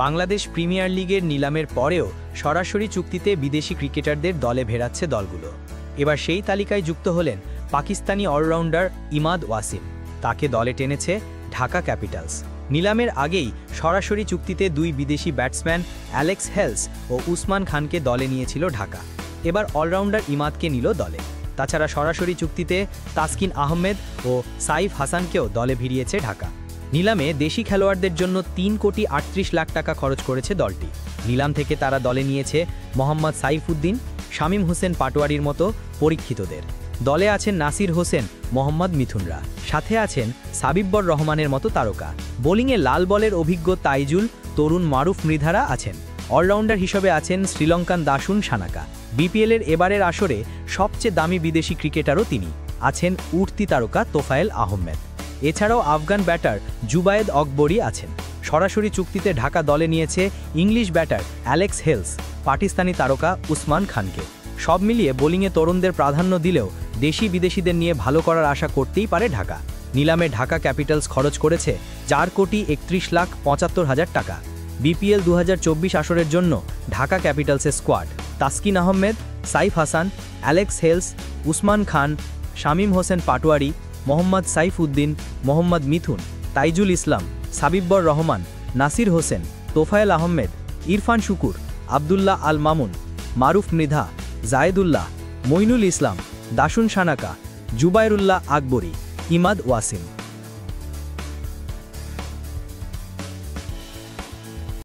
Bangladesh premier লিগের নিলামের পরেও সরাসরি চুক্তিতে বিদেশি ক্রিকেটারদের দলে ভেড়াচ্ছে দলগুলো। এবার সেই তালিকায় যুক্ত হলেন পাকিস্তানি অলরাউন্ডার ইমাদ ওয়াসিম। তাকে দলে টেনেছে ঢাকা ক্যাপিটালস। নিলামের আগেই সরাসরি চুক্তিতে দুই বিদেশি ব্যাটসম্যান অ্যালেক্স হেলস ও উসমান খানকে দলে নিয়েছিল ঢাকা। এবার অলরাউন্ডার ইমাদকে নিল দলে। তাছাড়া সরাসরি চুক্তিতে তাসকিন আহমেদ ও সাইফ হাসানকেও দলে ভিড়িয়েছে ঢাকা। নিলামে দেশি খেলোয়াড়দের জন্য 3,38 লাখ টাকা খরচ করেছে দলটি। নিলাম থেকে তারা দলে নিয়েছে মোহাম্মদ সাইফুদ্দিন, শামীম হোসেন পাটোয়ারির মতো পরীক্ষিতদের। দলে আছেন নাসির হোসেন, মোহাম্মদ মিথুনরা, সাথে আছেন সাবিব্বর রহমানের মতো তারকা। বোলিংয়ে লাল বলের অভিজ্ঞ তাইজুল, তরুণ মারুফ মৃধারা আছেন। অলরাউন্ডার হিসেবে আছেন শ্রীলঙ্কান দাসুন সানাকা। বিপিএলের এবারের আসরে সবচেয়ে দামি বিদেশি ক্রিকেটারও তিনি। আছেন উঠতি তারকা তোফায়েল আহমেদ। এছাড়াও আফগান ব্যাটার জুবায়েদ অকবরী আছেন। সরাসরি চুক্তিতে ঢাকা দলে নিয়েছে English batter Alex Hales, Pakistani তারকা উসমান খানকে। সব মিলিয়ে বোলিংয়ে তরুণদের প্রাধান্য দিলেও দেশি বিদেশিদের নিয়ে ভালো করার আশা করতেই পারে ঢাকা। নিলামে ঢাকা ক্যাপিটালস খরচ করেছে 4,31,75,000 টাকা। বিপিএল 2024 আসরের জন্য ঢাকা ক্যাপিটালসের squad: Taskin Ahmed, Saif Hasan, Alex Hales, Usman Khan, Shamim Hossain Patwari, Mohammad Saifuddin, Mohammad Mithun, Taijul Islam, Sabbir Rahman, Nasir Hossain, Tofael Ahmed, Irfan Sukkur, Abdullah Al Mamun, Maruf Mridha, Zayedullah, Moinul Islam, Dasun Shanaka, Zubayerullah Akbari, Imad Wasim.